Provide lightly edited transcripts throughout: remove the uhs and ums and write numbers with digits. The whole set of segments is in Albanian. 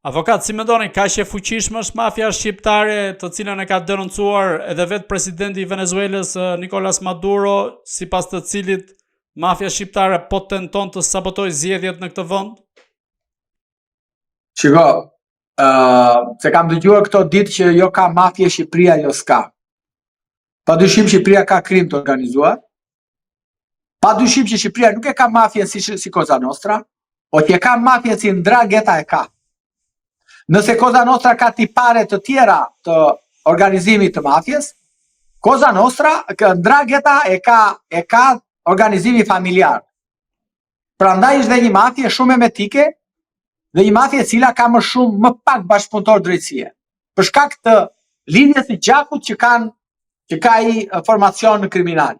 Avokat, si mendoni, ka që e fuqishme është mafia shqiptare, të cilën e ka denoncuar edhe vetë presidenti i Venezuelës Nicolas Maduro, sipas të cilit mafia shqiptare po tenton të sabotojë zgjedhjet në këtë vend? Shiko, se kam dëgjuar këto ditë që jo ka mafia Shqipëria, jo s'ka. Padyshim Shqipëria ka krim të organizuar. Padyshim që Shqipëria nuk e ka mafia si Cosa Nostra, o që ka mafia si Ndrangheta e ka. Nëse Cosa Nostra ka tipare të tjera të organizimit të mafjes, Cosa Nostra, Ndrangheta e ka organizimi familjar. Prandaj është dhe një mafje shumë emetike dhe një mafje cila ka më pak bashkëpunëtor drejtësie. Për shkak të linjës së gjakut që ka ai formacion kriminal.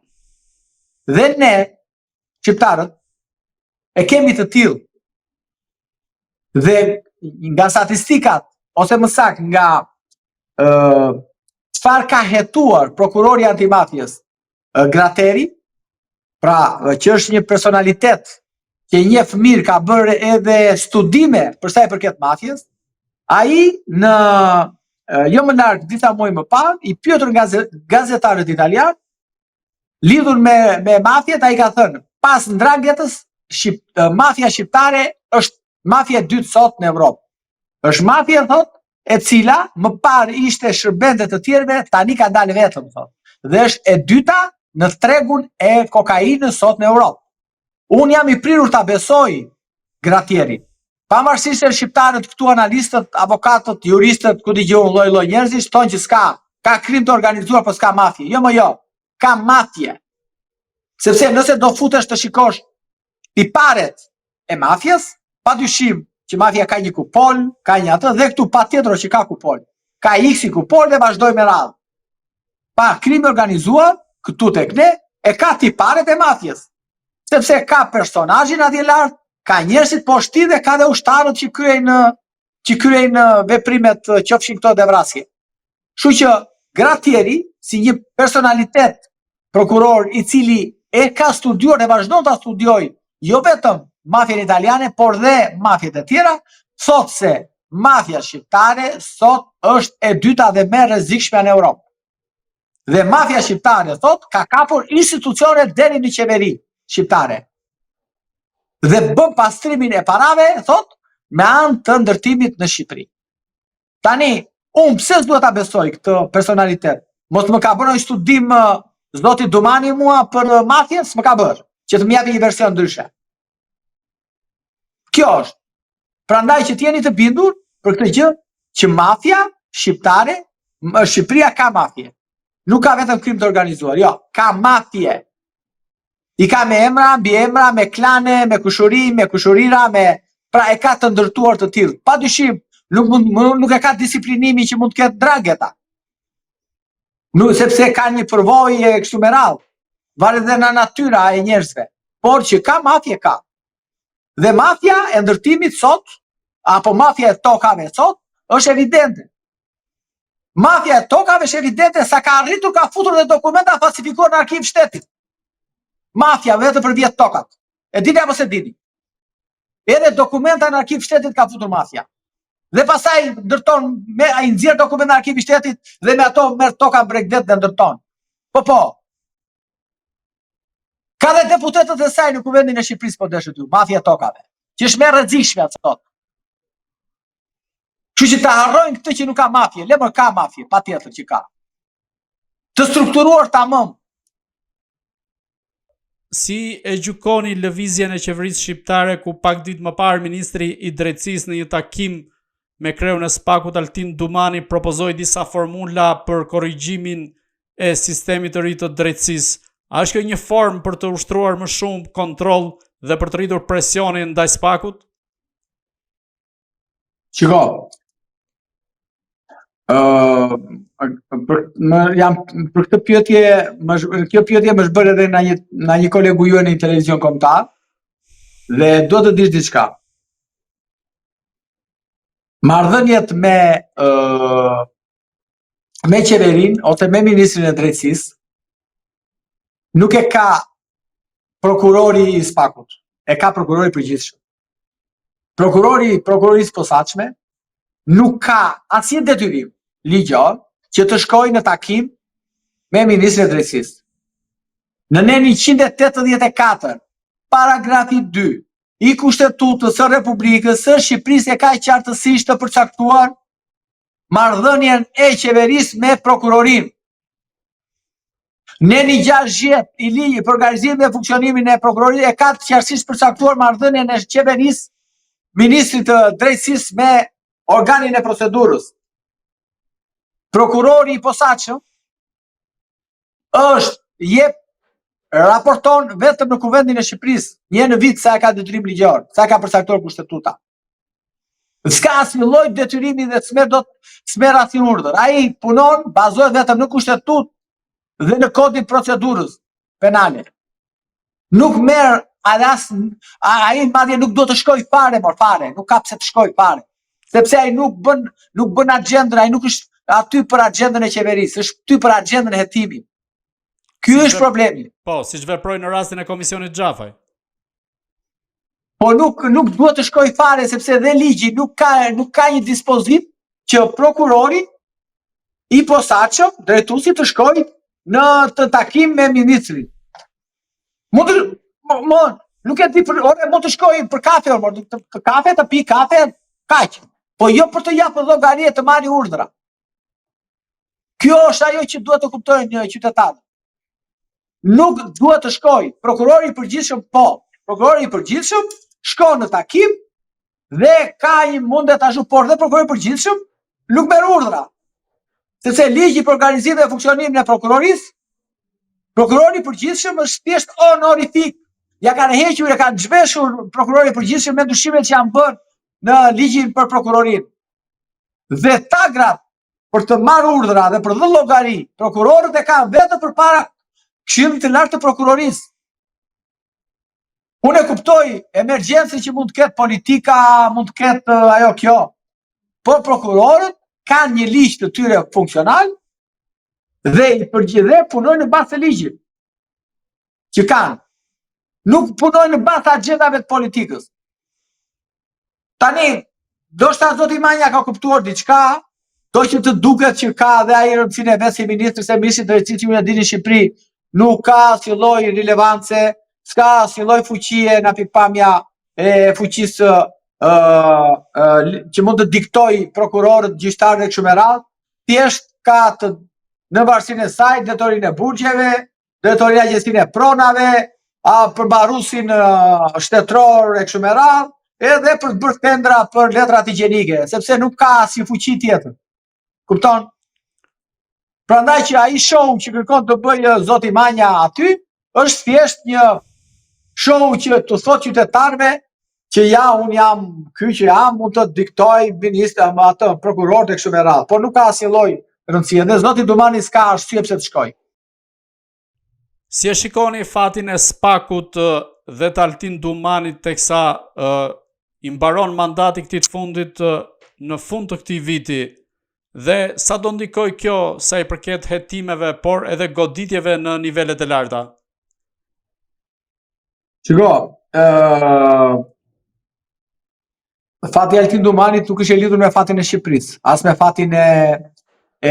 Dhe ne, shqiptarët, e kemi të tillë. Dhe nga statistikat, ose më saktë nga çfarë ka hetuar prokurori antimafjes Grateri, pra që është një personalitet që një fëmir ka bërë edhe studime për sa i përket mafjes, ai në jo më larg disa muaj më parë, i pyetur nga gazetarët italianë, lidhur me mafjet, ai ka thënë, pas Ndranghetës, mafia shqiptare është mafia e dytë sot në Evropë. Është mafia, thot, e cila më parë ishte shërbente të tjerëve, tani ka dalë vetëm, thot. Dhe është e dyta në tregun e kokainës sot në Europë. Unë jam i prirur ta besoj Gratierin. Pavarësisht se shqiptarët këtu, analistët, avokatët, juristët, ku dëgjojnë lloj-lloj njerëzish, thonë që ka krim të organizuar, po s'ka mafje. Jo më jo, ka mafje. Sepse nëse do futesh të shikosh tiparet e mafjes, padyshim që mafja ka një kupol, ka një atë, dhe këtu patjetër që ka kupol. Ka X kupol dhe vazhdoj me radhë. Pa krim organizuar, këtu tek ne, e ka tiparet e mafjes. Sepse ka personazhin atje lart, ka njerëzit poshtë dhe ka dhe ushtarët që kryejnë veprimet qofshin këto dhe vrasje. Kështu që Gratieri, si një personalitet prokuror i cili e ka studiuar dhe vazhdon ta studiojë jo vetëm mafjen italiane, por dhe mafjet e tjera, thot se mafja shqiptare sot është e dyta dhe më e rrezikshme në Europë. Dhe mafja shqiptare, thot, ka kapur institucionet deri në qeveri shqiptare. Dhe bën pastrimin e parave, thot, me anë të ndërtimit në Shqipëri. Tani, unë pse s'duhet ta besoj këtë personalitet? Mos më ka bërë një studim zoti Dumani mua për mafjen, s'më ka bërë, që të më japi një version ndryshe. Kjo është. Prandaj që t'jeni të bindur për këtë gjë, që mafja shqiptare, Shqipëria ka mafje. Nuk ka vetëm krim të organizuar, jo, ka mafje. I ka me emra, mbi emra, me klane, me kushuri, me kushurira, pra e ka të ndërtuar të tillë. Padyshim, nuk e ka disiplinimi që mund të ketë Ndrangheta. Sepse ka një përvojë kështu me radhë. Varet dhe nga natyra e njerëzve. Por që ka mafje ka. Dhe mafja e ndërtimit sot, apo mafja e tokave sot, është evidente. Mafja e tokave është evidente sa ka arritur, ka futur dhe dokumenta falsifikuar në arkiv shtetit. Mafja vetë për vjetë tokat. E dini apo se dini? Edhe dokumenta në arkiv shtetit ka futur mafja. Dhe pasaj ndërton, ai nxjerr dokumenta në arkiv shtetit dhe me ato merr toka Bregdet dhe ndërton. Po. Ka dhe deputetët e saj në kuvendin e Shqipërisë po deshët ju, mafja e tokave, që është më e rrezikshme atë sot. Kështu që ta harrojnë këtë që nuk ka mafje, lemër ka mafje, patjetër që ka. Të strukturuar tamam. Si e gjykoni lëvizjen e qeverisë shqiptare ku pak ditë më parë ministri i drejtësisë në një takim me kreun e SPAK-ut Altin Dumani propozoi disa formula për korrigjimin e sistemit të ri të drejtësisë. A është kjo një formë për të ushtruar më shumë kontroll dhe për të rritur presionin ndaj SPAK-ut? Shiko, për këtë pyetje, kjo pyetje më zbër edhe nga një kolegu juaj në televizion kombëtar dhe do të dish diçka. Marrëdhëniet me qeverin ose me ministrin e drejtësisë nuk e ka prokurori i SPAK-ut, e ka prokurori i përgjithshëm. Prokurorisë posaçme nuk ka asnjë detyrim ligjor që të shkojë në takim me Ministrin e Drejtësisë. Në nen 184, paragrafi 2 i Kushtetutës së Republikës së Shqipërisë e ka qartësisht të përcaktuar marrëdhënien e qeverisë me prokurorinë. Neni 60 i ligjit për organizimin dhe funksionimin e prokurorisë e ka qartësisht përcaktuar marrëdhënien e qeverisë, Ministrit të Drejtësisë me organin e procedurës. Prokurori i posaçëm raporton vetëm në Kuvendin e Shqipërisë, një në vit sa e ka detyrim ligjor, sa e ka përcaktuar Kushtetuta. S'ka asnjë lloj detyrimi dhe s'merr asnjë urdhër. Ai punon, bazohet vetëm në Kushtetutë dhe në kodin procedurës penale. Nuk merr ai madje nuk do të shkoj fare, nuk ka pse të shkoj fare. Sepse ai nuk bën agjendën, ai nuk është aty për agjendën e qeverisë, është aty për agjendën e hetimit. Ky është problemi. Po, siç veproi në rastin e Komisionit Xhafaj. Po nuk duhet të shkoj fare sepse dhe ligji nuk ka një dispozit që prokurori i posaçëm, drejtuesi të shkojë në të takim me ministrin. Nuk e di mund të shkojë për kafe, të pi kafe, kaq. Po jo për të japur llogari e të marrë urdhra. Kjo është ajo që duhet të kuptojnë qytetarët. Nuk duhet të shkojë prokurori i përgjithshëm, prokurori i përgjithshëm shkon në takim dhe ka një mundet ashtu, por dhe prokurori i përgjithshëm nuk merr urdhra. Sepse ligji për organizimin dhe funksionimin e prokurorisë, prokurori i përgjithshëm është thjesht honorific. Ja kanë hequr, ja kanë zhveshur prokurori i përgjithshëm me ndryshimet që janë bërë në ligjin për prokurorinë. Dhe tagrat për të marrë urdhra dhe për dhënë llogari, prokurorët e kanë vetëm përpara Këshillit të Lartë të Prokurorisë. Unë e kuptoj emergjencën që mund të ketë politika, mund të ketë ajo kjo. Por prokurorët kanë një ligj të tyre funksional dhe i përgjithë punojnë në bazë të ligjit. Që kanë. Nuk punojnë në bazë të agjendave të politikës. Tani, do shta zoti Manja ka kuptuar diçka, do që të duket që ka dhe ai rëndësinë e vet si ministri, se ministri i drejtësisë që ju e dini në Shqipëri nuk ka asnjë lloj rilevance, s'ka asnjë lloj fuqie nga pikpamja e fuqisë që mund të diktoj prokurorët, gjyqtarët e kështu me radhë, thjesht ka në varësinë e saj drejtorinë e burgjeve, drejtorinë e agjencinë e pronave, përmbaruesin shtetëror e kështu me radhë, edhe për të bërë tendra për letrat higjienike, sepse nuk ka asnjë fuqi tjetër. Kupton? Prandaj që ai show që kërkon të bëjë zoti Manja aty, është thjesht një show që të thotë qytetarëve që unë jam ky që jam, mund të diktoj ministri atë prokurorët e kështu me radhë, por nuk ka asnjë lloj rëndësie. Dhe zoti Dumani s'ka arsye pse të shkojë. Si e shikoni fatin e Spakut dhe të Altin Dumanit teksa i mbaron mandati këtij të fundit në fund të këtij viti? Dhe sa do ndikoj kjo sa i përket hetimeve, por edhe goditjeve në nivelet e larta? Shiko, fati i Altin Dumanit nuk është e lidhur me fatin e Shqipërisë, as me fatin e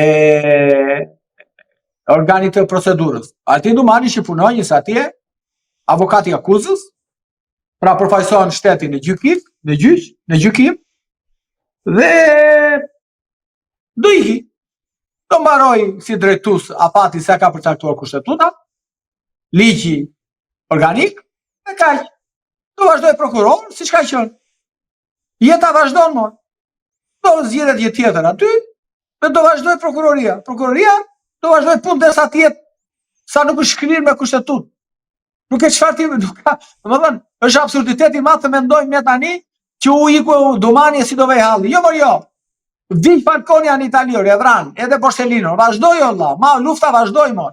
organit të procedurës. Altin Dumani që punon njësë atje, avokati i akuzës, pra përfaqëson shtetin në gjykim, dhe do iki, do mbaroj si drejtues afati se ka përcaktuar Kushtetuta, ligji organik, dhe kaq. Do vazhdoj prokuror, siç ka qenë. Jeta vazhdon më. Do zgjedhet një tjetër aty, dhe do vazhdoj prokuroria. Prokuroria do vazhdoj punë derisa të jetë sa nuk është shkrirë me Kushtetutë. Nuk e çfarë tim, nuk ka, domethënë, është absurditet i madh të mendojmë ne tani që u iku Dumani si do vej halli. Jo, jo. Vij Falconi në Itali, e vran, edhe Borsellino, vazhdoj olla, lufta vazhdoj më.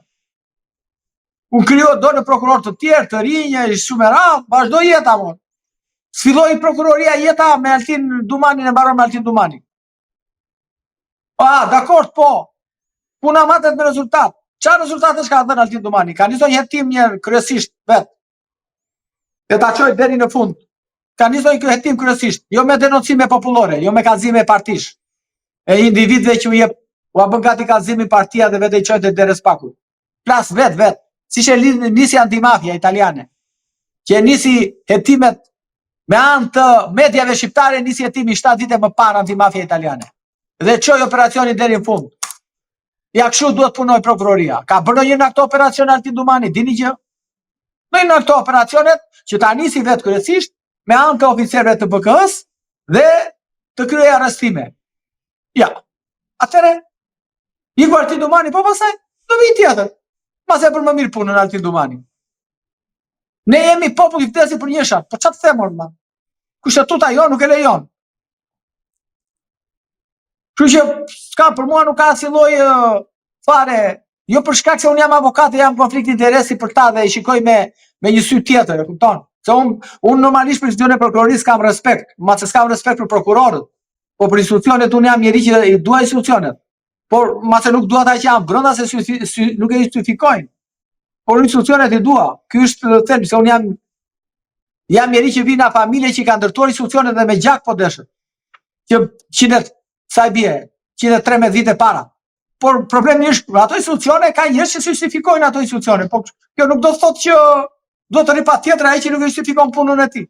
Unë krijohet do në prokuror të tjerë, të rinj, shumë radh, vazhdoj jeta më. Sfilloi prokuroria jeta me Altin Dumanin, e mbaron me Altin Dumanin. Dakord, po. Puna matet me rezultat. Çfarë rezultatesh ka dhënë Altin Dumani? Ka nisur një hetim kryesisht vet. E ta çoj deri në fund. Ka nisur një hetim kryesisht, jo me denoncime popullore, jo me kallëzime partish. e individëve që u bën gati kallëzimin partia dhe vetë i çojnë te Respaku. Plas vet. Siç e nisi antimafia italiane. Që nisi hetimet me anë të mediave shqiptare, nisi hetimi 7 vite më parë antimafia italiane. Dhe çoi operacionin deri në fund. Ja kështu duhet punoj prokuroria. Ka bërë një nga këto operacione Altin Dumani, dini që? Në një nga këto operacionet që ta nisi vetë kryesisht me anë të oficerëve të BK-s dhe të kryej arrestime. Ja. Atëre, i Altin Dumani, po pastaj do vi tjetër. Pastaj për më mirë punën Altin Dumani. Ne jemi popull i vdesin për njëshat, po çfarë them orma? Kushtetuta jo nuk e lejon. Kështu që s'ka për mua nuk ka asnjë lloj fare, jo për shkak se unë jam avokat e jam konflikt interesi për ta dhe e shikoj me një sy tjetër, e kupton? Se unë normalisht për institucionet e prokurorisë kam respekt, ma se s'kam respekt për prokurorët, po për institucionet unë jam njeri që i dua institucionet. Por ma se nuk dua ata që janë brenda se nuk e justifikojnë. Por institucionet i dua. Ky është thelbi se unë jam njeri që vi nga familje që i ka ndërtuar institucionet dhe me gjak po deshët. Që sa i bie, 113 vite para. Por problemi është ato institucione ka njerëz që justifikojnë ato institucione, po kjo nuk do të thotë që do të rri patjetër ai që nuk e justifikon punën e tij.